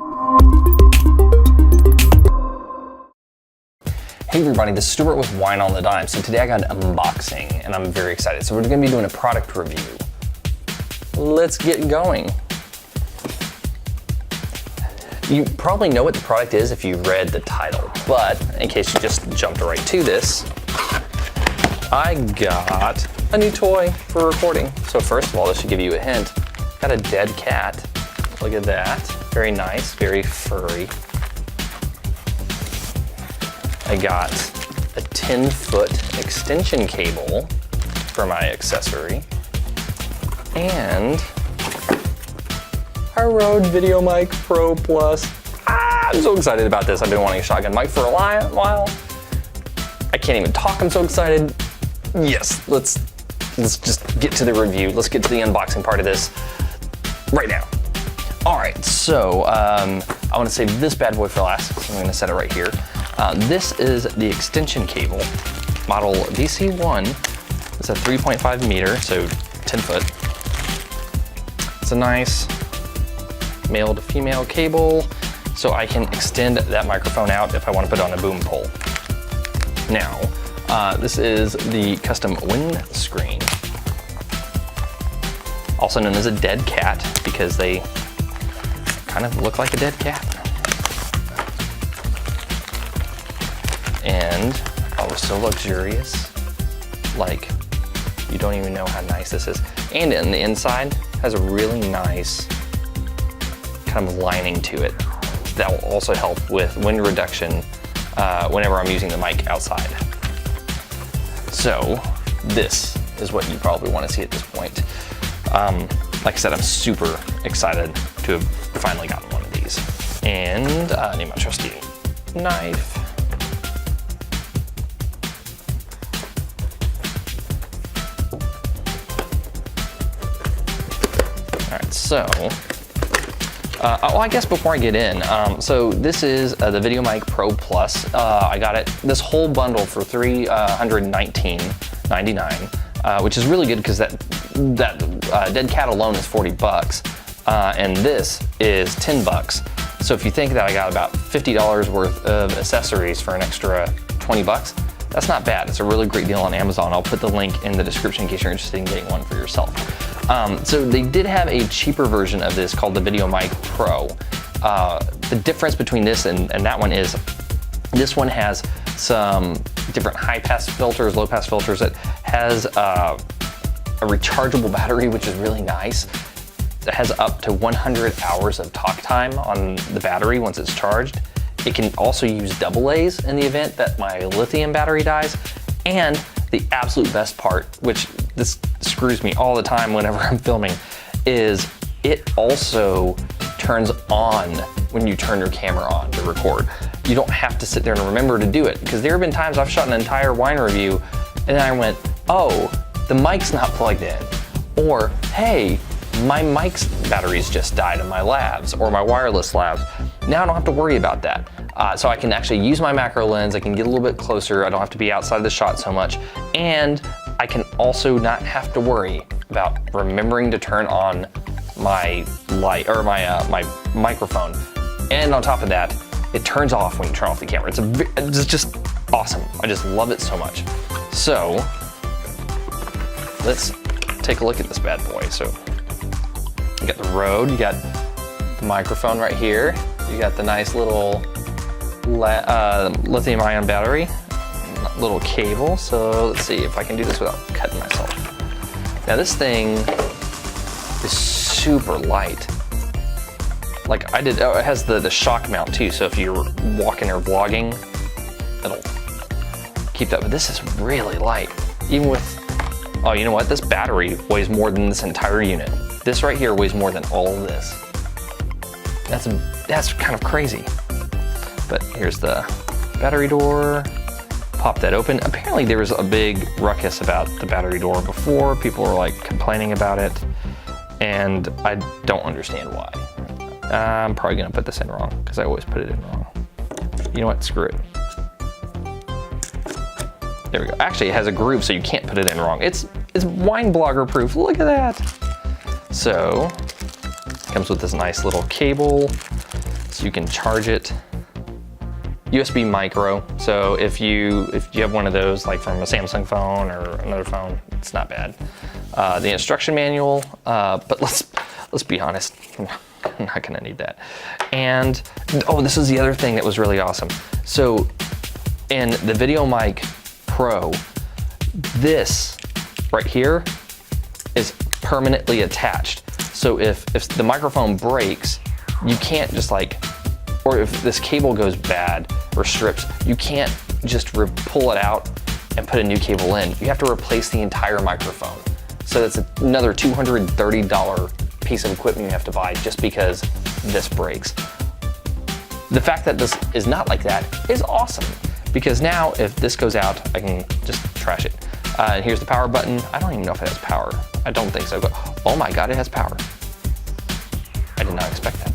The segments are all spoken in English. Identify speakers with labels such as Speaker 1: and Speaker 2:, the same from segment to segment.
Speaker 1: Hey everybody, this is Stuart with Wine on the Dime. So today I got an unboxing and I'm very excited. So we're gonna be doing a product review. Let's get going. You probably know what the product is if you read the title, but in case you just jumped right to this, I got a new toy for recording. So first of all, this should give you a hint. Got a dead cat. Look at that. Very nice, very furry. I got a 10-foot extension cable for my accessory. And a Rode Videomic Pro Plus. I'm so excited about this. I've been wanting a shotgun mic for a while. I can't even talk, I'm so excited. Yes, let's just get to the review. Let's get to the unboxing part of this right now. All right, so I want to save this bad boy for last, so I'm gonna set it right here. This is the extension cable, model DC1. It's a 3.5 meter, so 10 foot. It's a nice male to female cable, so I can extend that microphone out if I want to put it on a boom pole. Now, this is the custom windscreen, also known as a dead cat, because they kind of look like a dead cat. And oh, so luxurious, like you don't even know how nice this is. And in the inside has a really nice kind of lining to it that will also help with wind reduction whenever I'm using the mic outside. So this is what you probably want to see at this point. Like I said, I'm super excited to have finally gotten one of these. And I need my trusty knife. So, I guess before I get in, so this is the Videomic Pro Plus. I got it, this whole bundle for $319.99, which is really good because that dead cat alone is 40 bucks, and this is 10 bucks. So if you think that I got about $50 worth of accessories for an extra 20 bucks, that's not bad. It's a really great deal on Amazon. I'll put the link in the description in case you're interested in getting one for yourself. So they did have a cheaper version of this called the Videomic Pro. The difference between this and that one is this one has some different high pass filters, low pass filters. It has a rechargeable battery, which is really nice. It has up to 100 hours of talk time on the battery once it's charged. It can also use AA's in the event that my lithium battery dies. And the absolute best part, which this screws me all the time whenever I'm filming, is it also turns on when you turn your camera on to record. You don't have to sit there and remember to do it, because there have been times I've shot an entire wine review and then I went, oh, the mic's not plugged in. Or, hey, my mic's batteries just died in my labs or my wireless labs. Now I don't have to worry about that. So I can actually use my macro lens, I can get a little bit closer, I don't have to be outside the shot so much, and I can also not have to worry about remembering to turn on my light or my microphone. And on top of that, it turns off when you turn off the camera. It's just awesome. I just love it so much. So let's take a look at this bad boy. So you got the Rode, you got the microphone right here, you got the nice little lithium ion battery, little cable. So let's see if I can do this without cutting myself. Now this thing is super light. Like it has the shock mount too, so if you're walking or vlogging, it'll keep that, but this is really light. Even with, oh, you know what? This battery weighs more than this entire unit. This right here weighs more than all of this. That's kind of crazy. But here's the battery door. Pop that open. Apparently there was a big ruckus about the battery door before. People were like complaining about it, and I don't understand why. I'm probably gonna put this in wrong because I always put it in wrong. You know what? Screw it. There we go. Actually, it has a groove, so you can't put it in wrong. It's wine blogger proof. Look at that. So, comes with this nice little cable. So you can charge it. USB micro, so if you have one of those, like from a Samsung phone or another phone, it's not bad. The instruction manual, but let's be honest, I'm not gonna need that. And oh, this is the other thing that was really awesome. So in the Videomic Pro, this right here is permanently attached. So if the microphone breaks, you can't just like, or if this cable goes bad or strips, you can't just pull it out and put a new cable in. You have to replace the entire microphone. So that's another $230 piece of equipment you have to buy just because this breaks. The fact that this is not like that is awesome, because now if this goes out, I can just trash it. And here's the power button. I don't even know if it has power. I don't think so, but oh my God, it has power. I did not expect that.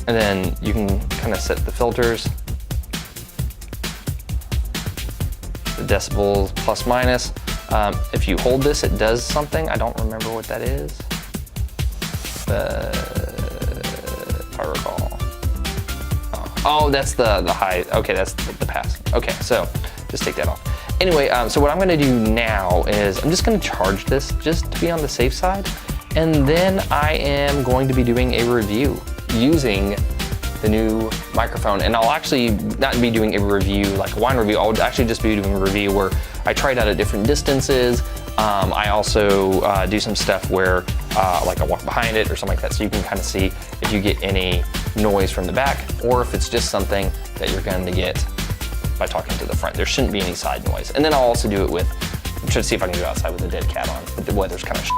Speaker 1: And then you can kind of set the filters, the decibels plus minus. If you hold this, it does something. I don't remember what that is. If I recall. Oh, that's the high. Okay, that's the pass. Okay, so just take that off. Anyway, so what I'm gonna do now is I'm just gonna charge this just to be on the safe side. And then I am going to be doing a review using the new microphone. And I'll actually not be doing a review like a wine review. I'll actually just be doing a review where I try it out at different distances. I also do some stuff where like I walk behind it or something like that, so you can kind of see if you get any noise from the back or if it's just something that you're going to get by talking to the front. There shouldn't be any side noise. And then I'll also do it with, I'm trying to see if I can go outside with a dead cat on, but the weather's kind of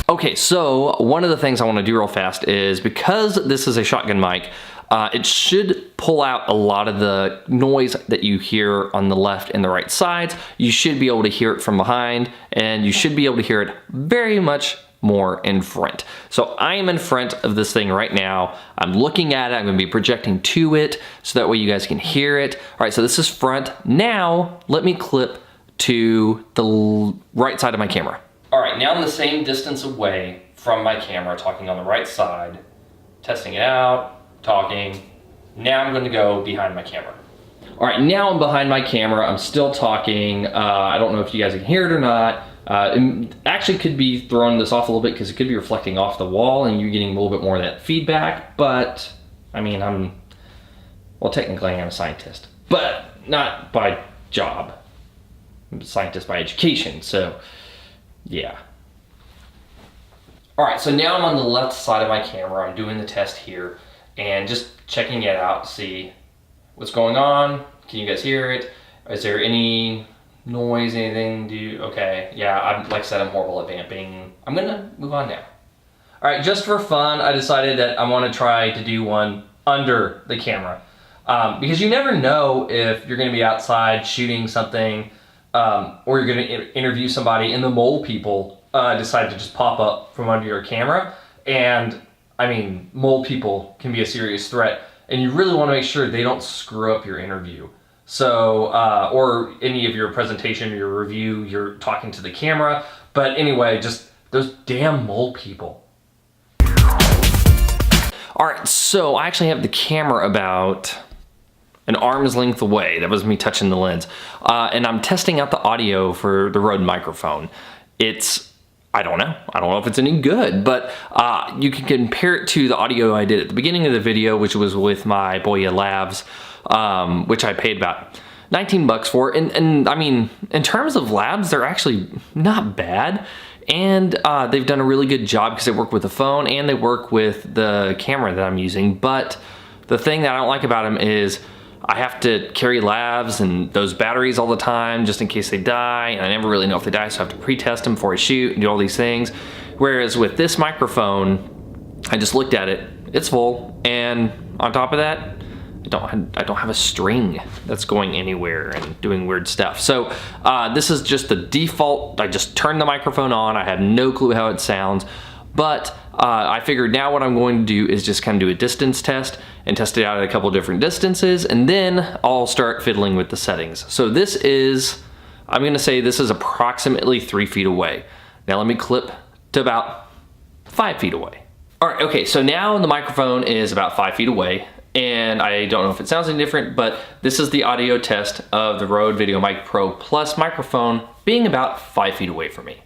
Speaker 1: Okay, so one of the things I want to do real fast is, because this is a shotgun mic, it should pull out a lot of the noise that you hear on the left and the right sides. You should be able to hear it from behind, and you should be able to hear it very much more in front. So I am in front of this thing right now. I'm looking at it. I'm going to be projecting to it so that way you guys can hear it. All right, so this is front. Now let me clip to the right side of my camera. All right, now I'm the same distance away from my camera, talking on the right side, testing it out, talking. Now I'm gonna go behind my camera. All right, now I'm behind my camera. I'm still talking. I don't know if you guys can hear it or not. It actually could be throwing this off a little bit because it could be reflecting off the wall and you're getting a little bit more of that feedback. But I mean, well, technically I'm a scientist, but not by job. I'm a scientist by education, so. Yeah. All right, so now I'm on the left side of my camera. I'm doing the test here and just checking it out to see what's going on. Can you guys hear it? Is there any noise, anything? Okay, yeah, like I said, I'm horrible at vamping. I'm gonna move on now. All right, just for fun, I decided that I wanna try to do one under the camera. Because you never know if you're gonna be outside shooting something or you're going to interview somebody and the mole people decide to just pop up from under your camera. And I mean, mole people can be a serious threat and you really want to make sure they don't screw up your interview. So, or any of your presentation or your review, you're talking to the camera. But anyway, just those damn mole people. All right, so I actually have the camera about an arm's length away. That was me touching the lens. And I'm testing out the audio for the Rode microphone. I don't know if it's any good, but you can compare it to the audio I did at the beginning of the video, which was with my Boya Labs, which I paid about 19 bucks for. And I mean, in terms of labs, they're actually not bad. And they've done a really good job because they work with the phone and they work with the camera that I'm using. But the thing that I don't like about them is I have to carry labs and those batteries all the time just in case they die, and I never really know if they die, so I have to pre-test them before I shoot and do all these things. Whereas with this microphone, I just looked at it, it's full, and on top of that, I don't have a string that's going anywhere and doing weird stuff. So this is just the default. I just turned the microphone on. I have no clue how it sounds, but I figured now what I'm going to do is just kind of do a distance test and test it out at a couple different distances, and then I'll start fiddling with the settings. So this is, I'm gonna say this is approximately 3 feet away. Now let me clip to about 5 feet away. All right, okay, so now the microphone is about 5 feet away, and I don't know if it sounds any different, but this is the audio test of the Rode Videomic Pro Plus microphone being about 5 feet away from me.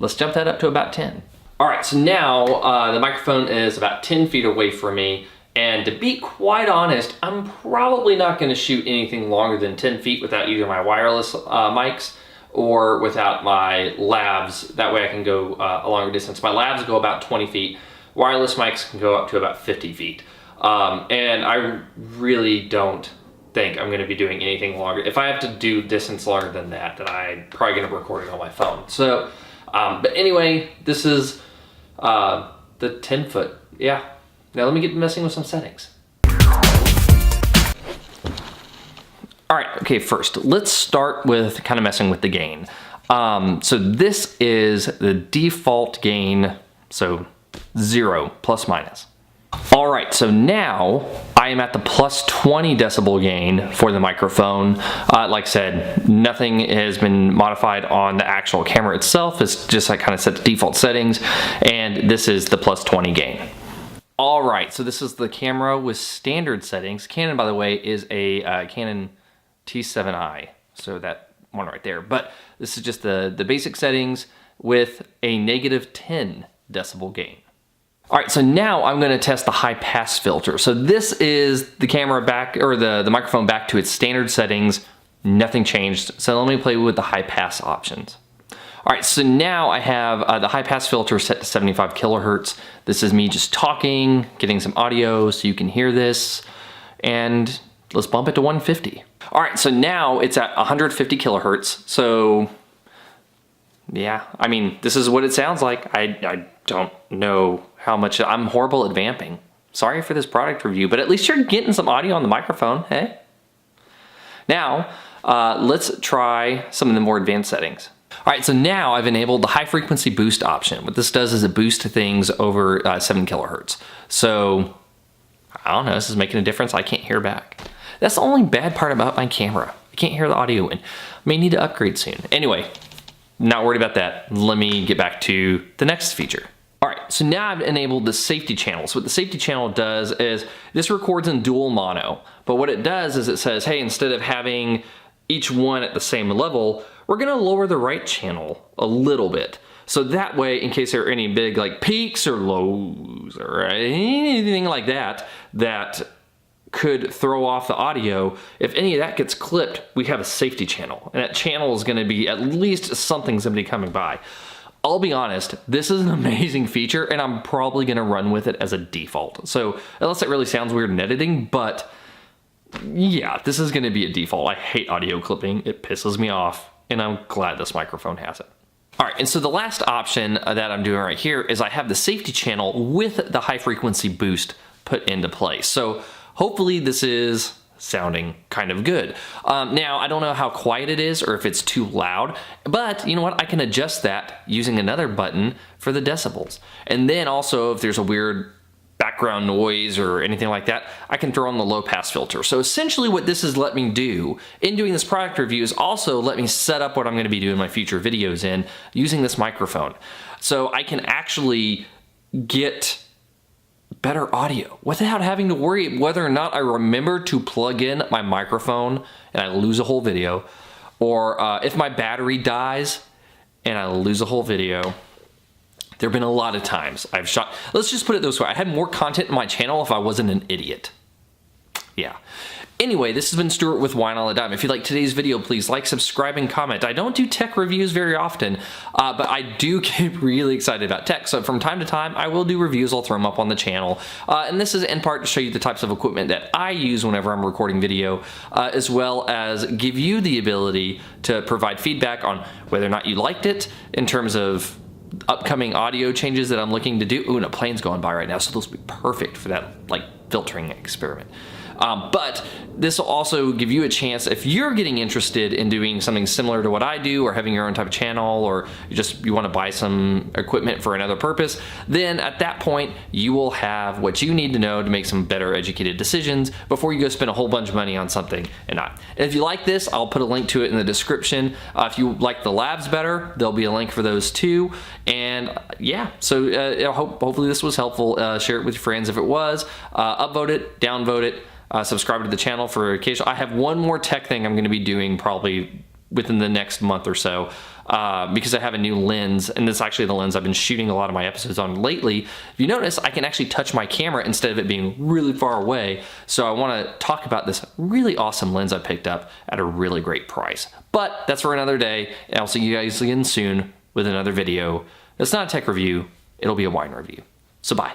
Speaker 1: Let's jump that up to about 10. All right, so now the microphone is about 10 feet away from me, and to be quite honest, I'm probably not gonna shoot anything longer than 10 feet without either my wireless mics or without my lavs. That way I can go a longer distance. My lavs go about 20 feet. Wireless mics can go up to about 50 feet. And I really don't think I'm gonna be doing anything longer. If I have to do distance longer than that, then I'm probably gonna record it on my phone. So, but anyway, this is the 10 foot, yeah. Now let me get messing with some settings. All right, okay, first, let's start with kind of messing with the gain. So this is the default gain, so 0, plus minus. All right, so now I am at the plus 20 decibel gain for the microphone. Like I said, nothing has been modified on the actual camera itself. It's just I kind of set the default settings, and this is the plus 20 gain. All right, so this is the camera with standard settings. Canon, by the way, is a Canon T7i, so that one right there. But this is just the basic settings with a negative 10 decibel gain. All right, so now I'm gonna test the high pass filter. So this is the camera back, or the microphone back to its standard settings, nothing changed. So let me play with the high pass options. All right, so now I have the high pass filter set to 75 kilohertz. This is me just talking, getting some audio so you can hear this, and let's bump it to 150. All right, so now it's at 150 kilohertz. So yeah, I mean, this is what it sounds like. I don't know how much, I'm horrible at vamping. Sorry for this product review, but at least you're getting some audio on the microphone, hey? Now, let's try some of the more advanced settings. All right, so now I've enabled the high frequency boost option. What this does is it boosts things over 7 kilohertz. So, I don't know, this is making a difference. I can't hear back. That's the only bad part about my camera. I can't hear the audio in. May need to upgrade soon. Anyway, not worried about that. Let me get back to the next feature. All right, so now I've enabled the safety channel. So what the safety channel does is this records in dual mono, but what it does is it says, hey, instead of having each one at the same level, we're gonna lower the right channel a little bit. So that way, in case there are any big like peaks or lows or anything like that, that could throw off the audio, if any of that gets clipped, we have a safety channel. And that channel is gonna be at least something somebody coming by. I'll be honest, this is an amazing feature and I'm probably gonna run with it as a default. So unless it really sounds weird in editing, but yeah, this is gonna be a default. I hate audio clipping, it pisses me off, and I'm glad this microphone has it. All right, and so the last option that I'm doing right here is I have the safety channel with the high frequency boost put into place. So hopefully this is sounding kind of good. Now, I don't know how quiet it is or if it's too loud, but you know what? I can adjust that using another button for the decibels. And then also if there's a weird background noise or anything like that, I can throw on the low pass filter. So essentially what this has let me do in doing this product review is also let me set up what I'm gonna be doing my future videos in using this microphone. So I can actually get better audio without having to worry whether or not I remember to plug in my microphone and I lose a whole video, or if my battery dies and I lose a whole video. There have been a lot of times I've shot, let's just put it this way, I had more content in my channel if I wasn't an idiot. Yeah. Anyway, this has been Stuart with Wine on the Dime. If you like today's video, please like, subscribe, and comment. I don't do tech reviews very often, but I do get really excited about tech. So from time to time, I will do reviews. I'll throw them up on the channel. And this is in part to show you the types of equipment that I use whenever I'm recording video, as well as give you the ability to provide feedback on whether or not you liked it in terms of upcoming audio changes that I'm looking to do. Ooh, and a plane's going by right now, so those will be perfect for that, like, filtering experiment. But this will also give you a chance, if you're getting interested in doing something similar to what I do, or having your own type of channel, or you want to buy some equipment for another purpose, then at that point you will have what you need to know to make some better educated decisions before you go spend a whole bunch of money on something and not. And if you like this, I'll put a link to it in the description. If you like the labs better, there'll be a link for those too. And yeah, so hopefully this was helpful. Share it with your friends if it was. Upvote it, downvote it. Subscribe to the channel for occasional. I have one more tech thing I'm going to be doing probably within the next month or so, because I have a new lens, and this is actually the lens I've been shooting a lot of my episodes on lately. If you notice, I can actually touch my camera instead of it being really far away. So I want to talk about this really awesome lens I picked up at a really great price. But that's for another day, and I'll see you guys again soon with another video. It's not a tech review, it'll be a wine review. So bye.